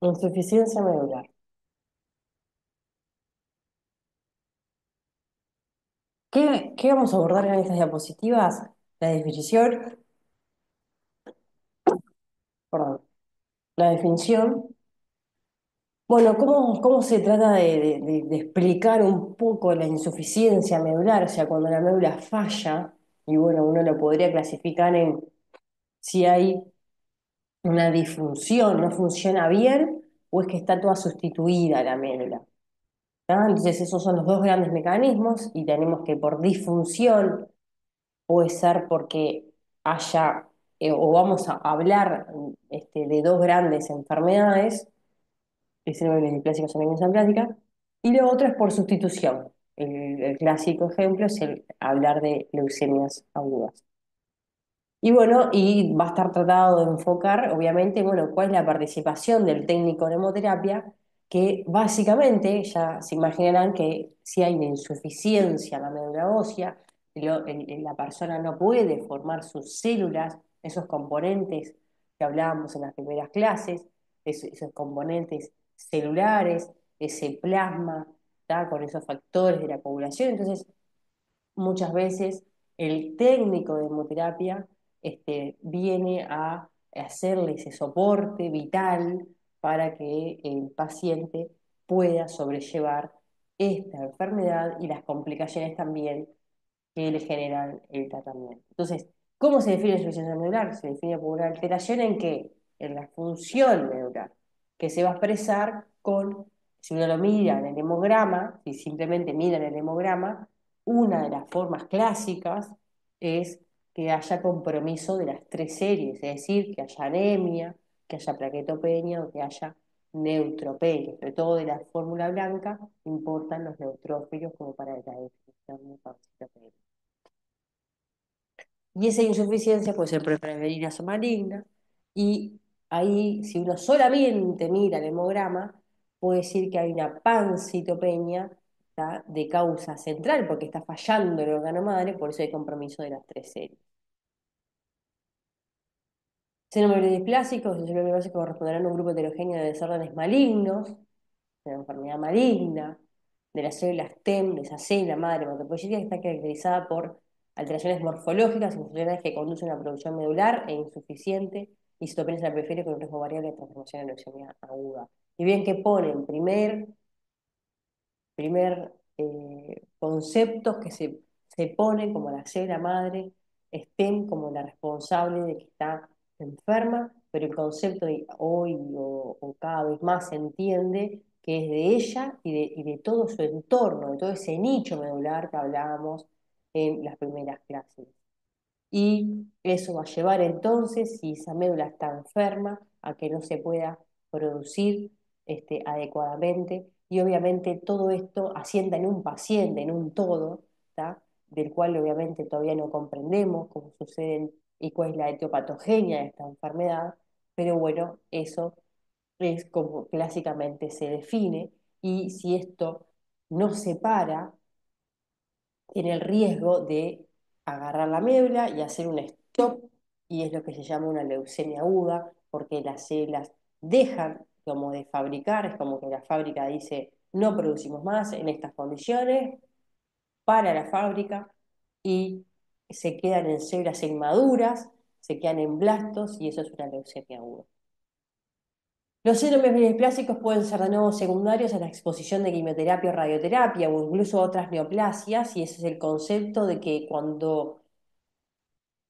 Insuficiencia medular. ¿Qué vamos a abordar en estas diapositivas? La definición, perdón, la definición. Bueno, ¿cómo se trata de explicar un poco la insuficiencia medular? O sea, cuando la médula falla, y bueno, uno lo podría clasificar en si hay una disfunción, no funciona bien, o es que está toda sustituida la médula. ¿Tá? Entonces, esos son los dos grandes mecanismos, y tenemos que por disfunción puede ser porque haya, o vamos a hablar de dos grandes enfermedades, el síndrome de displasia anemia, y lo otro es por sustitución. El clásico ejemplo es el hablar de leucemias agudas. Y bueno, y va a estar tratado de enfocar, obviamente, bueno, cuál es la participación del técnico en hemoterapia, que básicamente ya se imaginarán que si hay una insuficiencia en la médula ósea, la persona no puede formar sus células, esos componentes que hablábamos en las primeras clases, esos componentes celulares, ese plasma, ¿tá? Con esos factores de la coagulación. Entonces, muchas veces el técnico de hemoterapia viene a hacerle ese soporte vital para que el paciente pueda sobrellevar esta enfermedad y las complicaciones también que le generan el tratamiento. Entonces, ¿cómo se define la insuficiencia medular? Se define por una alteración en qué? En la función medular, que se va a expresar con, si uno lo mira en el hemograma, si simplemente mira en el hemograma, una de las formas clásicas es que haya compromiso de las tres series, es decir, que haya anemia, que haya plaquetopenia o que haya neutropenia. Sobre todo de la fórmula blanca importan los neutrófilos como para la definición de pancitopenia. Y esa insuficiencia puede ser preferencial o maligna, y ahí, si uno solamente mira el hemograma, puede decir que hay una pancitopenia, ¿tá? De causa central, porque está fallando el órgano madre, por eso hay compromiso de las tres series. Síndrome displásicos, el síndrome básico corresponderán a un grupo heterogéneo de desórdenes malignos, de la enfermedad maligna, de las células TEM, de esa célula madre hematopoyética, que está caracterizada por alteraciones morfológicas y funcionales que conducen a una producción medular e insuficiente y citopenia en la periferia con un riesgo variable de transformación en leucemia aguda. Y bien que ponen conceptos que se ponen como la célula madre, estén como la responsable de que está enferma, pero el concepto de hoy o cada vez más se entiende que es de ella y de todo su entorno, de todo ese nicho medular que hablábamos en las primeras clases. Y eso va a llevar entonces, si esa médula está enferma, a que no se pueda producir adecuadamente. Y obviamente todo esto asienta en un paciente, en un todo, ¿tá? Del cual obviamente todavía no comprendemos cómo suceden y cuál es la etiopatogenia de esta enfermedad, pero bueno, eso es como clásicamente se define, y si esto no se para, tiene el riesgo de agarrar la médula y hacer un stop, y es lo que se llama una leucemia aguda, porque las células dejan como de fabricar, es como que la fábrica dice, no producimos más en estas condiciones, para la fábrica, y se quedan en células inmaduras, se quedan en blastos, y eso es una leucemia aguda. Los síndromes benesplásicos pueden ser de nuevo secundarios a la exposición de quimioterapia o radioterapia, o incluso otras neoplasias, y ese es el concepto de que cuando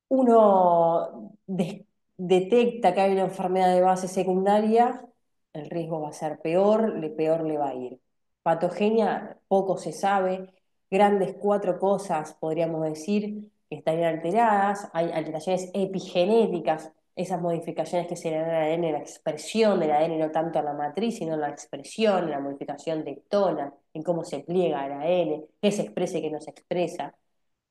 uno detecta que hay una enfermedad de base secundaria, el riesgo va a ser peor, peor le va a ir. Patogenia, poco se sabe, grandes cuatro cosas podríamos decir que estarían alteradas. Hay alteraciones epigenéticas, esas modificaciones que se le dan al ADN, en la expresión del ADN, no tanto en la matriz, sino en la expresión, en la modificación de tonas, en cómo se pliega el ADN, qué se expresa y qué no se expresa,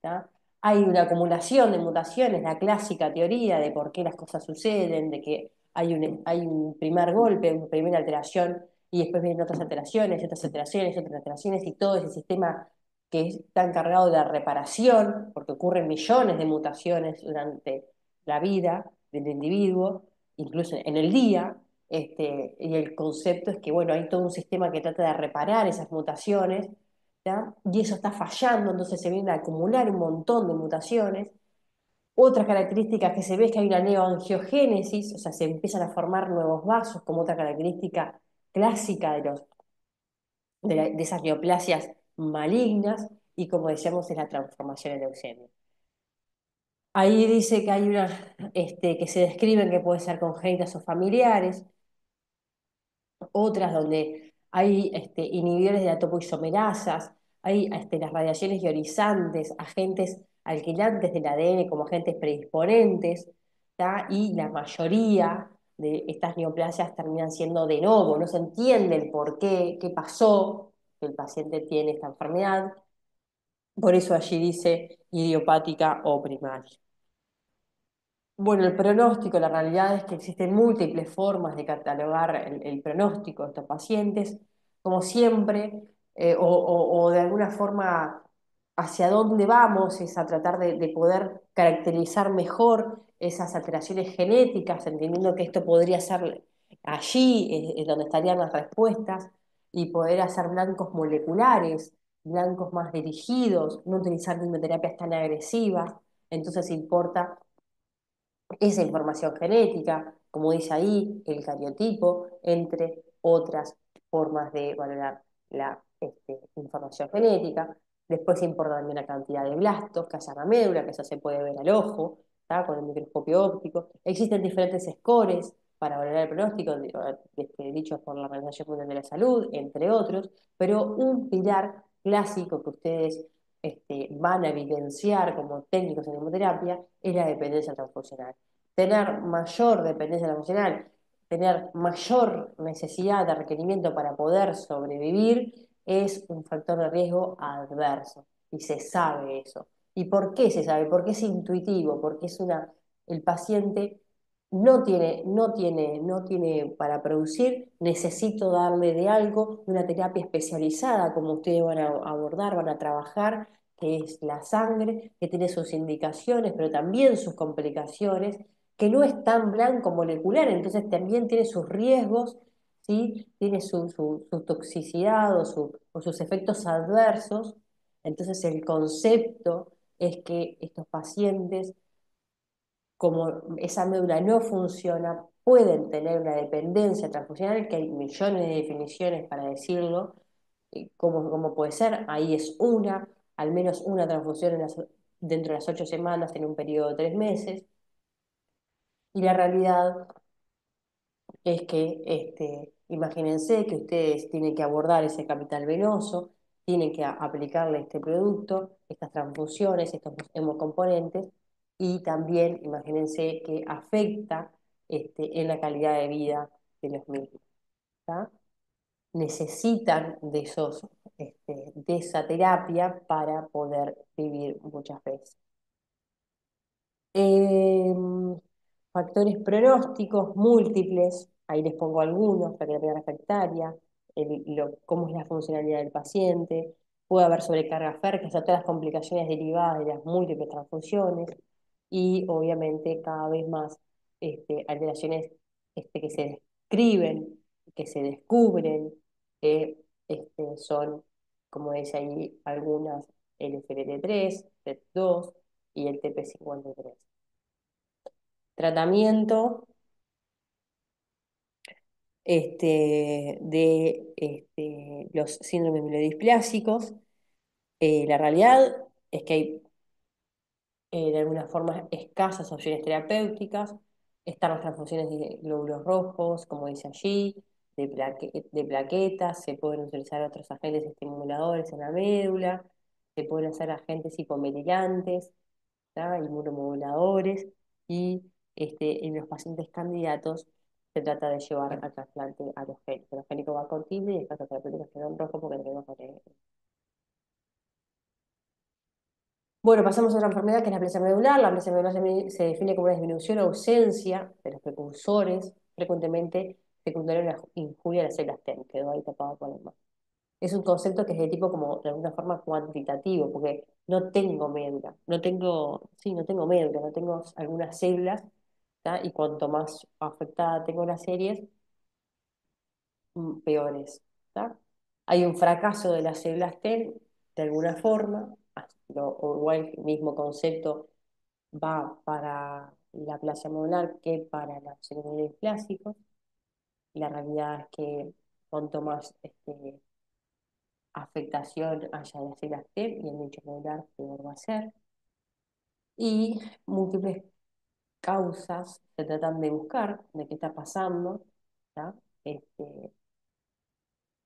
¿tá? Hay una acumulación de mutaciones, la clásica teoría de por qué las cosas suceden, de que hay un primer golpe, una primera alteración, y después vienen otras alteraciones, otras alteraciones, otras alteraciones, y todo ese sistema que está encargado de la reparación, porque ocurren millones de mutaciones durante la vida del individuo, incluso en el día. y el concepto es que, bueno, hay todo un sistema que trata de reparar esas mutaciones, ¿ya? Y eso está fallando, entonces se vienen a acumular un montón de mutaciones. Otras características que se ve es que hay una neoangiogénesis, o sea, se empiezan a formar nuevos vasos, como otra característica clásica de esas neoplasias malignas, y como decíamos, es la transformación en leucemia. Ahí dice que hay una, que se describen que pueden ser congénitas o familiares, otras donde hay inhibidores de la topoisomerasas, hay las radiaciones ionizantes, agentes alquilantes del ADN como agentes predisponentes, ¿tá? Y la mayoría de estas neoplasias terminan siendo de novo, no se entiende el por qué, qué pasó, que el paciente tiene esta enfermedad, por eso allí dice idiopática o primaria. Bueno, el pronóstico, la realidad es que existen múltiples formas de catalogar el pronóstico de estos pacientes, como siempre, o de alguna forma hacia dónde vamos es a tratar de poder caracterizar mejor esas alteraciones genéticas, entendiendo que esto podría ser allí, es donde estarían las respuestas, y poder hacer blancos moleculares, blancos más dirigidos, no utilizar quimioterapias tan agresivas, entonces importa esa información genética, como dice ahí, el cariotipo, entre otras formas de valorar la información genética. Después importa también la cantidad de blastos que haya en la médula, que eso se puede ver al ojo, ¿tá? Con el microscopio óptico. Existen diferentes scores para valorar el pronóstico, dichos por la Organización Mundial de la Salud, entre otros, pero un pilar clásico que ustedes van a evidenciar como técnicos en hemoterapia es la dependencia transfusional. Tener mayor dependencia emocional, tener mayor necesidad de requerimiento para poder sobrevivir es un factor de riesgo adverso y se sabe eso. ¿Y por qué se sabe? Porque es intuitivo, porque el paciente no tiene para producir, necesito darle de algo, una terapia especializada como ustedes van a abordar, van a trabajar, que es la sangre, que tiene sus indicaciones, pero también sus complicaciones, que no es tan blanco molecular, entonces también tiene sus riesgos, ¿sí? Tiene su toxicidad o sus efectos adversos. Entonces el concepto es que estos pacientes, como esa médula no funciona, pueden tener una dependencia transfusional, que hay millones de definiciones para decirlo, cómo puede ser, ahí es al menos una transfusión dentro de las 8 semanas en un periodo de 3 meses, y la realidad es que imagínense que ustedes tienen que abordar ese capital venoso, tienen que aplicarle este producto, estas transfusiones, estos hemocomponentes, y también imagínense que afecta en la calidad de vida de los mismos. ¿Tá? Necesitan de esa terapia para poder vivir muchas veces. Eh, Factores pronósticos múltiples, ahí les pongo algunos, la terapia refractaria, cómo es la funcionalidad del paciente, puede haber sobrecarga férrica, o sea, todas las complicaciones derivadas de las múltiples transfusiones, y obviamente cada vez más alteraciones que se describen, que se descubren, que son, como dice ahí, algunas el FLT3, TET2 y el TP53. Tratamiento de los síndromes mielodisplásicos. La realidad es que hay de alguna forma escasas opciones terapéuticas. Están las transfusiones de glóbulos rojos, como dice allí, de plaquetas, se pueden utilizar otros agentes estimuladores en la médula, se pueden hacer agentes hipometilantes, ¿tá? Inmunomoduladores, y en los pacientes candidatos se trata de llevar al trasplante alogénico. El alogénico va con tilde y después los terapéuticos quedan rojos porque tenemos que... Bueno, pasamos a otra enfermedad que es la amnesia medular. La amnesia medular se define como una disminución o ausencia de los precursores, frecuentemente secundaria a una injuria de las células TEM, quedó ahí tapado por el mar. Es un concepto que es de tipo como de alguna forma cuantitativo, porque no tengo médula, no tengo médula, no tengo algunas células, ¿tá? Y cuanto más afectada tengo las series, peores. ¿Tá? Hay un fracaso de las células T de alguna forma, o igual el mismo concepto va para la aplasia modular que para los cerebrales clásicos. La realidad es que cuanto más afectación haya de las células T y el nicho modular, peor va a ser. Y múltiples causas se tratan de buscar de qué está pasando. ¿Tá? Este,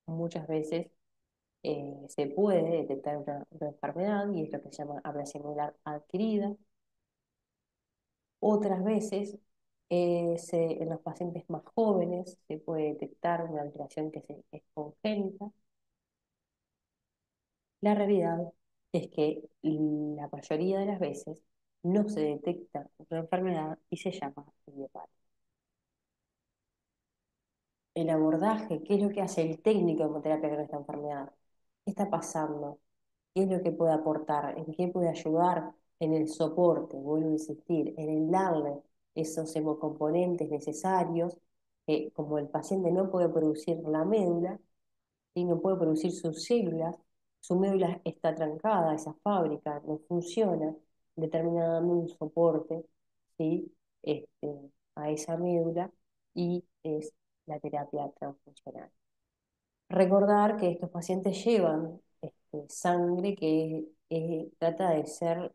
muchas veces se puede detectar una enfermedad y es lo que se llama aplasia modular adquirida. Otras veces, en los pacientes más jóvenes se puede detectar una alteración es congénita. La realidad es que la mayoría de las veces no se detecta una enfermedad y se llama idiopática. El abordaje, qué es lo que hace el técnico de hemoterapia con esta enfermedad, qué está pasando, qué es lo que puede aportar, en qué puede ayudar en el soporte, vuelvo a insistir, en el darle esos hemocomponentes necesarios, que como el paciente no puede producir la médula, y no puede producir sus células, su médula está trancada, esa fábrica no funciona, determina dando un soporte, ¿sí? A esa médula y es la terapia transfuncional. Recordar que estos pacientes llevan sangre que trata de ser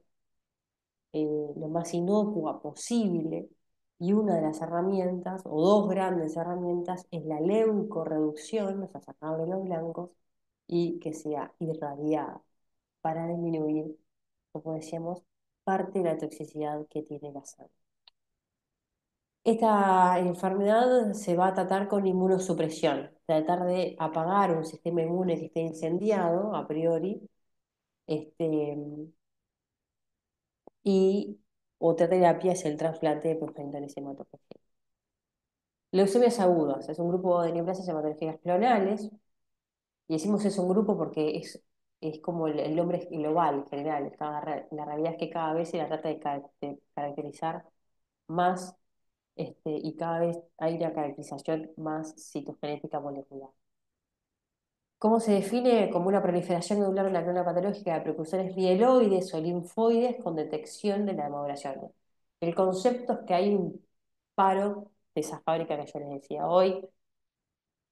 lo más inocua posible y una de las herramientas, o dos grandes herramientas, es la leucorreducción, o sea, sacar de los blancos y que sea irradiada para disminuir, como decíamos, parte de la toxicidad que tiene la sangre. Esta enfermedad se va a tratar con inmunosupresión, tratar de apagar un sistema inmune que esté incendiado a priori, este, y otra terapia es el trasplante de progenitores hematológicos. Leucemias agudas es un grupo de neoplasias hematológicas clonales, y decimos es un grupo porque es como el nombre global, general. La realidad es que cada vez se la trata de caracterizar más y cada vez hay una caracterización más citogenética molecular. ¿Cómo se define? Como una proliferación medular de la clona patológica de precursores mieloides o linfoides con detección de la hemoglobina. El concepto es que hay un paro de esa fábrica que yo les decía hoy,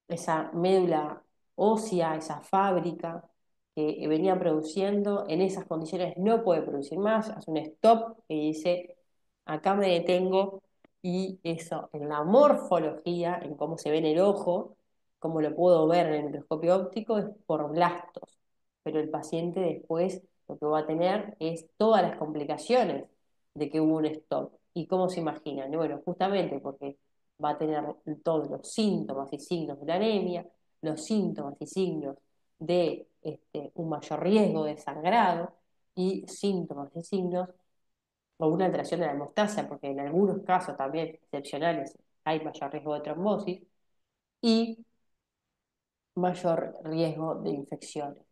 esa médula ósea, esa fábrica que venía produciendo, en esas condiciones no puede producir más, hace un stop y dice, acá me detengo, y eso en la morfología, en cómo se ve en el ojo, como lo puedo ver en el microscopio óptico, es por blastos, pero el paciente después lo que va a tener es todas las complicaciones de que hubo un stop. ¿Y cómo se imaginan? Bueno, justamente porque va a tener todos los síntomas y signos de la anemia, los síntomas y signos de un mayor riesgo de sangrado y síntomas y signos o una alteración de la hemostasia, porque en algunos casos también excepcionales hay mayor riesgo de trombosis y mayor riesgo de infecciones.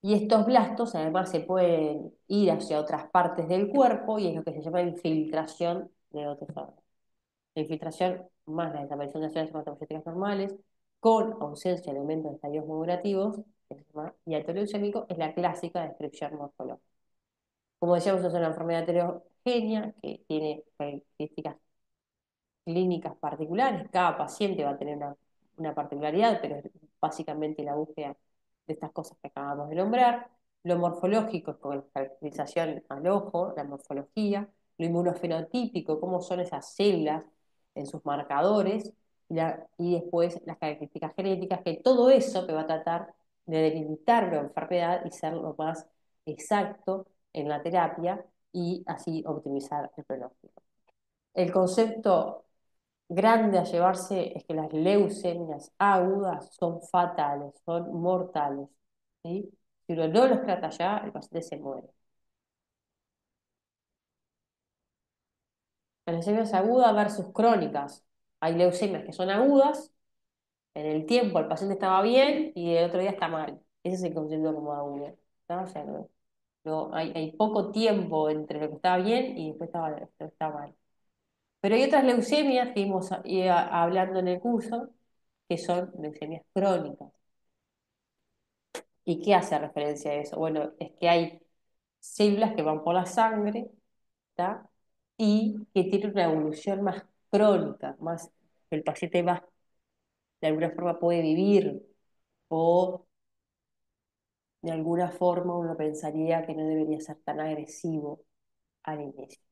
Y estos blastos además se pueden ir hacia otras partes del cuerpo y es lo que se llama infiltración de otros órganos. La infiltración más la desaparición de las células hematopoyéticas normales, con ausencia de elementos de estadios modulativos, que se llama hiato leucémico, es la clásica descripción morfológica. Como decíamos, es una enfermedad heterogénea que tiene características clínicas particulares. Cada paciente va a tener una particularidad, pero es básicamente la búsqueda de estas cosas que acabamos de nombrar. Lo morfológico es con la caracterización al ojo, la morfología. Lo inmunofenotípico, cómo son esas células en sus marcadores. Y después las características genéticas, que todo eso que va a tratar de delimitar la enfermedad y ser lo más exacto en la terapia y así optimizar el pronóstico. El concepto grande a llevarse es que las leucemias agudas son fatales, son mortales, ¿sí? Si uno no los trata ya, el paciente se muere. Las leucemias agudas versus crónicas. Hay leucemias que son agudas, en el tiempo el paciente estaba bien y el otro día está mal. Ese es el concepto como agudo, ¿no? O sea, hay poco tiempo entre lo que estaba bien y después estaba mal. Pero hay otras leucemias que íbamos hablando en el curso, que son leucemias crónicas. ¿Y qué hace referencia a eso? Bueno, es que hay células que van por la sangre, ¿tá? Y que tienen una evolución más crónica, más el paciente más, de alguna forma puede vivir o de alguna forma uno pensaría que no debería ser tan agresivo al inicio,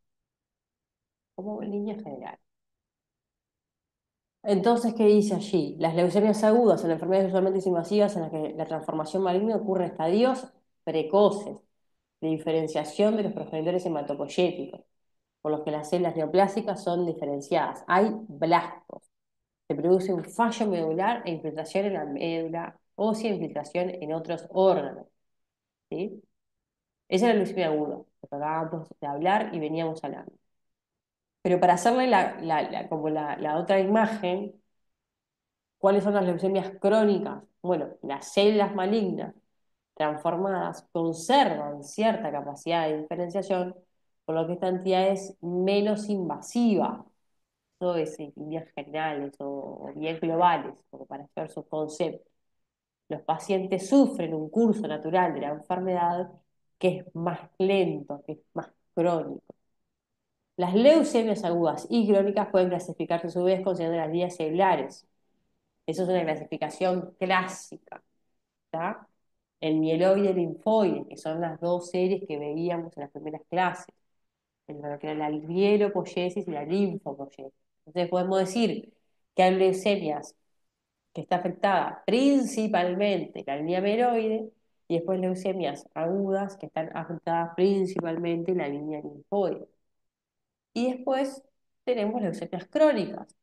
como en línea general. Entonces, ¿qué dice allí? Las leucemias agudas son enfermedades usualmente invasivas en las que la transformación maligna ocurre en estadios precoces de diferenciación de los progenitores hematopoyéticos, por los que las células neoplásicas son diferenciadas. Hay blastos. Se produce un fallo medular e infiltración en la médula ósea, infiltración en otros órganos. ¿Sí? Esa es la leucemia aguda, lo que acabamos de hablar y veníamos hablando. Pero para hacerle como la otra imagen, ¿cuáles son las leucemias crónicas? Bueno, las células malignas transformadas conservan cierta capacidad de diferenciación, por lo que esta entidad es menos invasiva. Todo es en líneas generales o bien globales, como para hacer sus conceptos. Los pacientes sufren un curso natural de la enfermedad que es más lento, que es más crónico. Las leucemias agudas y crónicas pueden clasificarse a su vez considerando las líneas celulares. Eso es una clasificación clásica, ¿tá? El mieloide y el linfoide, que son las dos series que veíamos en las primeras clases, en lo que era la mielopoyesis y la linfopoyesis. Entonces podemos decir que hay leucemias que está afectada principalmente la línea mieloide y después leucemias agudas que están afectadas principalmente la línea linfoide. Y después tenemos leucemias crónicas.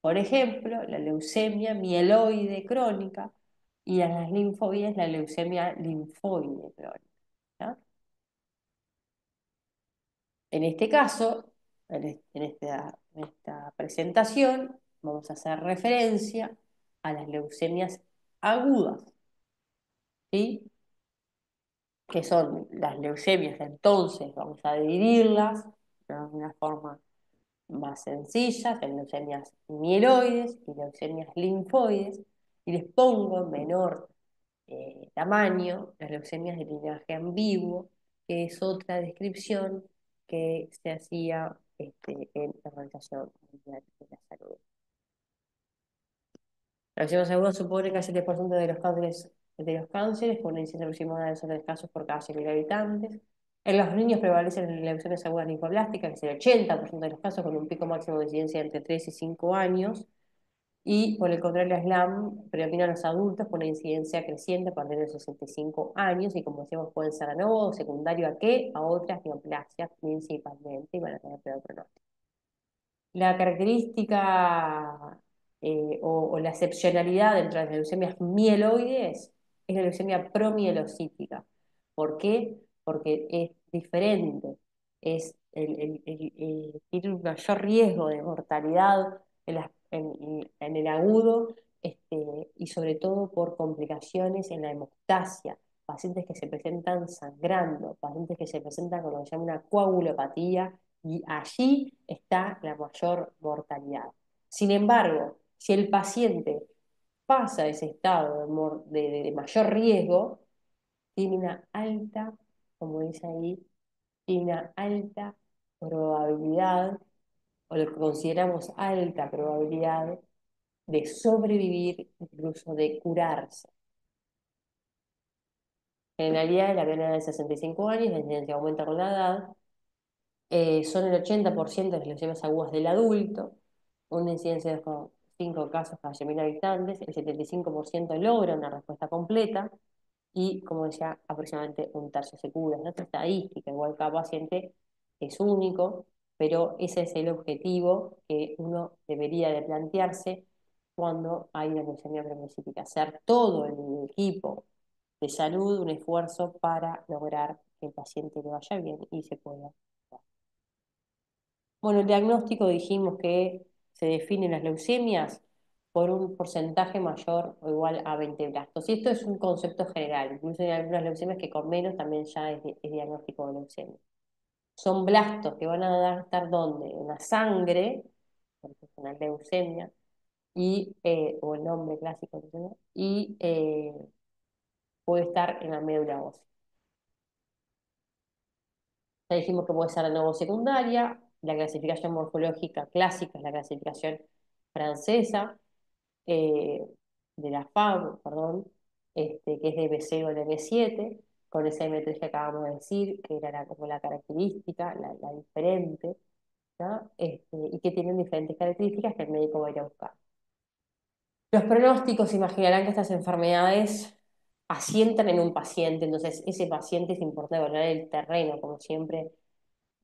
Por ejemplo, la leucemia mieloide crónica y en las linfoides la leucemia linfoide crónica. ¿Ya? En este caso, en esta presentación, vamos a hacer referencia a las leucemias agudas, ¿sí? Que son las leucemias. Entonces, vamos a dividirlas de una forma más sencillas, en leucemias mieloides y leucemias linfoides, y les pongo en menor tamaño las leucemias de linaje ambiguo, que es otra descripción que se hacía en la Organización Mundial de la Salud. Las leucemias agudas suponen casi el 10% de los cánceres, con una incidencia aproximada de 3 casos por cada 100.000 habitantes. En los niños prevalecen leucemias agudas linfoblásticas, que es el 80% de los casos, con un pico máximo de incidencia entre 3 y 5 años. Y por el contrario, la SLAM predomina en los adultos con una incidencia creciente a partir de los 65 años y como decíamos pueden ser a nuevo o secundario a qué, a otras neoplasias principalmente y van a tener peor pronóstico. La característica o la excepcionalidad dentro de las leucemias mieloides es la leucemia promielocítica. ¿Por qué? Porque es diferente, tiene un mayor riesgo de mortalidad en el agudo y sobre todo por complicaciones en la hemostasia, pacientes que se presentan sangrando, pacientes que se presentan con lo que se llama una coagulopatía y allí está la mayor mortalidad. Sin embargo, si el paciente pasa ese estado de mayor riesgo, tiene una alta, como dice ahí, tiene una alta probabilidad, o lo que consideramos alta probabilidad, de sobrevivir, incluso de curarse. En realidad, la media de 65 años, la incidencia aumenta con la edad, son el 80% de las lesiones agudas del adulto, una incidencia de 5 casos cada 100.000 habitantes, el 75% logra una respuesta completa y, como decía, aproximadamente un tercio se cura. Es otra estadística, igual cada paciente es único, pero ese es el objetivo que uno debería de plantearse cuando hay una leucemia premonocítica, hacer todo el equipo de salud un esfuerzo para lograr que el paciente le vaya bien y se pueda curar. Bueno, el diagnóstico dijimos que se definen las leucemias por un porcentaje mayor o igual a 20 blastos. Y esto es un concepto general, incluso hay algunas leucemias que con menos también ya es diagnóstico de leucemia. Son blastos que van a estar ¿dónde? En la sangre, porque es una leucemia, o el nombre clásico, ¿no? Puede estar en la médula ósea. Ya dijimos que puede ser de nuevo secundaria, la clasificación morfológica clásica es la clasificación francesa, eh, de la FAB, perdón, que es de BC o de B7, con esa M3 que acabamos de decir, que era como la característica, la diferente, ¿no? Y que tienen diferentes características que el médico va a ir a buscar. Los pronósticos imaginarán que estas enfermedades asientan en un paciente, entonces ese paciente es importante valorar el terreno, como siempre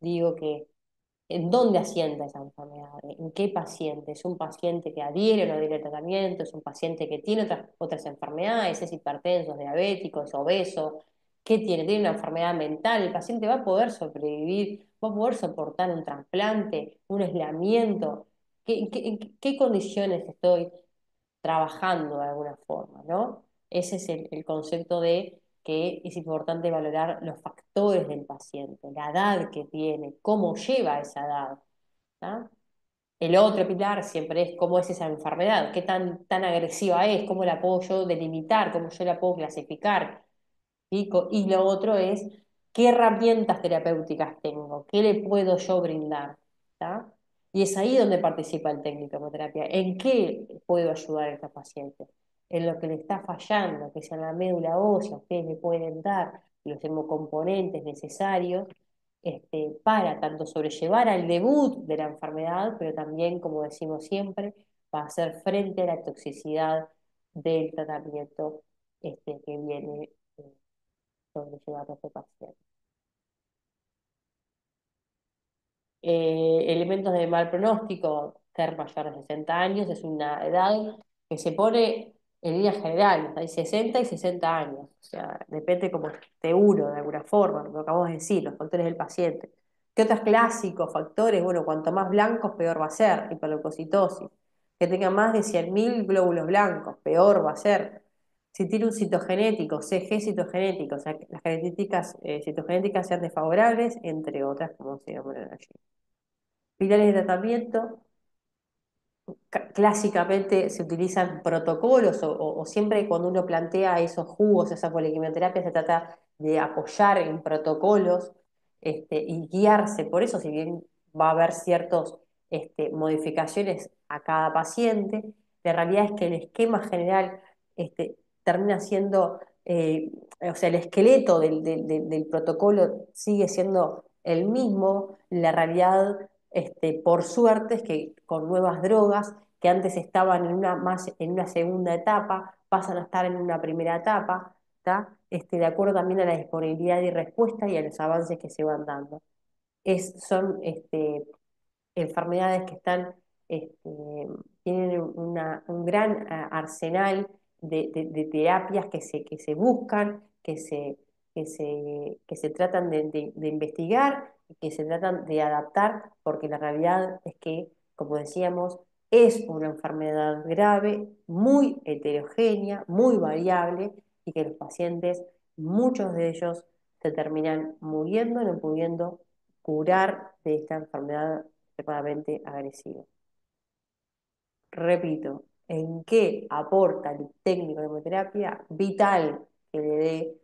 digo que ¿en dónde asienta esa enfermedad? ¿En qué paciente? ¿Es un paciente que adhiere o no adhiere al tratamiento? ¿Es un paciente que tiene otras enfermedades? ¿Es hipertenso, es diabético, es obeso? ¿Qué tiene? ¿Tiene una enfermedad mental? ¿El paciente va a poder sobrevivir? ¿Va a poder soportar un trasplante, un aislamiento? ¿En qué condiciones estoy trabajando de alguna forma, ¿no? Ese es el concepto de que es importante valorar los factores del paciente, la edad que tiene, cómo lleva esa edad. ¿Tá? El otro pilar siempre es cómo es esa enfermedad, qué tan agresiva es, cómo la puedo yo delimitar, cómo yo la puedo clasificar. Y lo otro es qué herramientas terapéuticas tengo, qué le puedo yo brindar. ¿Tá? Y es ahí donde participa el técnico de hemoterapia. ¿En qué puedo ayudar a esta paciente? En lo que le está fallando, que sea la médula ósea, ustedes le pueden dar los hemocomponentes necesarios para tanto sobrellevar al debut de la enfermedad, pero también, como decimos siempre, para hacer frente a la toxicidad del tratamiento que viene sobrellevando a este paciente. Elementos de mal pronóstico, ser mayor de 60 años, es una edad que se pone en líneas generales, hay 60 y 60 años, o sea, depende como de uno, de alguna forma, lo que acabamos de decir, los factores del paciente. ¿Qué otros clásicos factores? Bueno, cuanto más blancos, peor va a ser, hiperleucocitosis. Que tenga más de 100.000 glóbulos blancos, peor va a ser. Si tiene un citogenético, CG citogenético, o sea, que las características citogenéticas sean desfavorables, entre otras, como se llaman allí. Pilares de tratamiento, clásicamente se utilizan protocolos o siempre cuando uno plantea esos jugos, esa poliquimioterapia, se trata de apoyar en protocolos y guiarse. Por eso, si bien va a haber ciertas modificaciones a cada paciente, la realidad es que el esquema general termina siendo, o sea, el esqueleto del protocolo sigue siendo el mismo. La realidad por suerte es que con nuevas drogas que antes estaban en una segunda etapa, pasan a estar en una primera etapa, ¿tá? De acuerdo también a la disponibilidad y respuesta y a los avances que se van dando. Son enfermedades que tienen un gran arsenal de terapias que se buscan, que se tratan de investigar y que se tratan de adaptar, porque la realidad es que, como decíamos, es una enfermedad grave, muy heterogénea, muy variable, y que los pacientes, muchos de ellos, se terminan muriendo, no pudiendo curar de esta enfermedad extremadamente agresiva. Repito, ¿en qué aporta el técnico de hemoterapia? Vital que le dé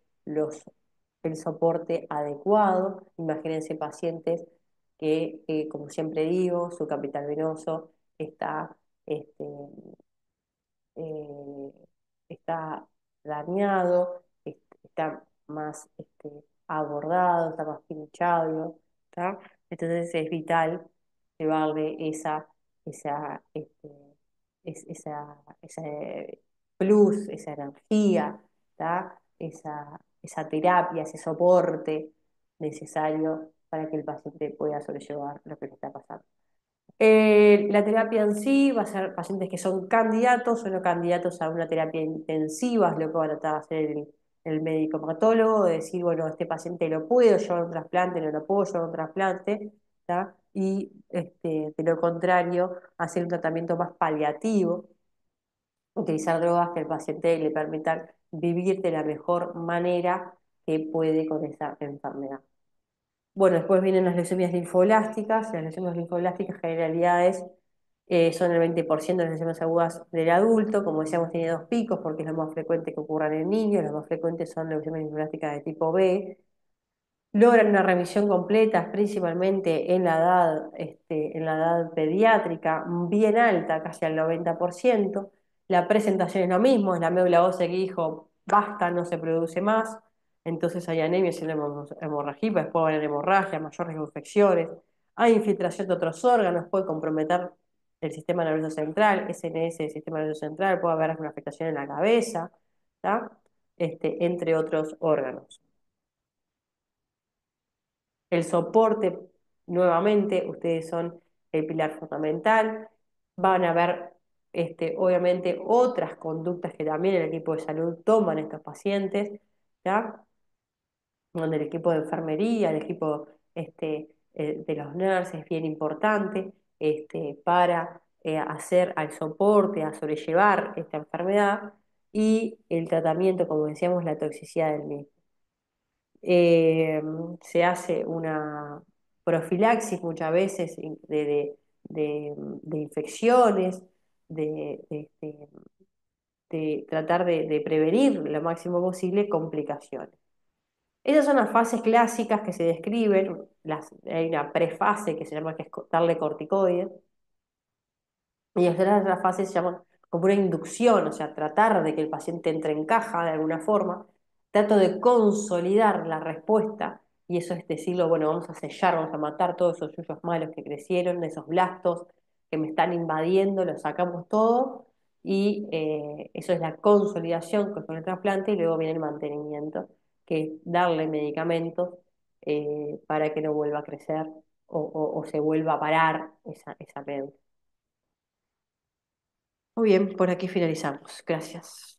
el soporte adecuado. Imagínense pacientes que, como siempre digo, su capital venoso está este, eh, está dañado, está más abordado, está más pinchado, ¿tá? Entonces es vital llevarle esa, este, ese plus, esa energía, ¿tá? Esa terapia, ese soporte necesario para que el paciente pueda sobrellevar lo que le está pasando. La terapia en sí va a ser pacientes que son candidatos o no candidatos a una terapia intensiva, es lo que va a tratar de hacer el médico hematólogo, de decir, bueno, este paciente lo puedo llevar a un trasplante, no lo puedo llevar a un trasplante, ¿tá? Y de lo contrario, hacer un tratamiento más paliativo, utilizar drogas que al paciente le permitan vivir de la mejor manera que puede con esa enfermedad. Bueno, después vienen las leucemias linfoblásticas. Las leucemias linfoblásticas, generalidades, Son el 20% de las lesiones agudas del adulto. Como decíamos, tiene dos picos porque es lo más frecuente que ocurran en niños. Los más frecuentes son lesiones linfáticas de tipo B. Logran una remisión completa, principalmente en la edad pediátrica, bien alta, casi al 90%. La presentación es lo mismo, es la médula ósea que dijo, basta, no se produce más. Entonces hay anemia, hay hemorragia, después va a haber hemorragia, mayor riesgo de infecciones. Hay infiltración de otros órganos, puede comprometer el sistema nervioso central, SNS del sistema nervioso central, puede haber una afectación en la cabeza, ¿tá? Entre otros órganos. El soporte, nuevamente, ustedes son el pilar fundamental. Van a haber, obviamente, otras conductas que también el equipo de salud toman estos pacientes, ¿ya? Donde el equipo de enfermería, el equipo de los nurses es bien importante para hacer al soporte, a sobrellevar esta enfermedad y el tratamiento, como decíamos, la toxicidad del mismo. Eh, Se hace una profilaxis muchas veces de infecciones, de tratar de prevenir lo máximo posible complicaciones. Esas son las fases clásicas que se describen. Hay una prefase que se llama que es darle corticoides, y las fases se llaman como una inducción, o sea, tratar de que el paciente entre en caja de alguna forma. Trato de consolidar la respuesta, y eso es decirlo, bueno, vamos a sellar, vamos a matar todos esos yuyos malos que crecieron, esos blastos que me están invadiendo, los sacamos todo, y eso es la consolidación con el trasplante, y luego viene el mantenimiento, que es darle medicamentos para que no vuelva a crecer o se vuelva a parar esa médula. Muy bien, por aquí finalizamos. Gracias.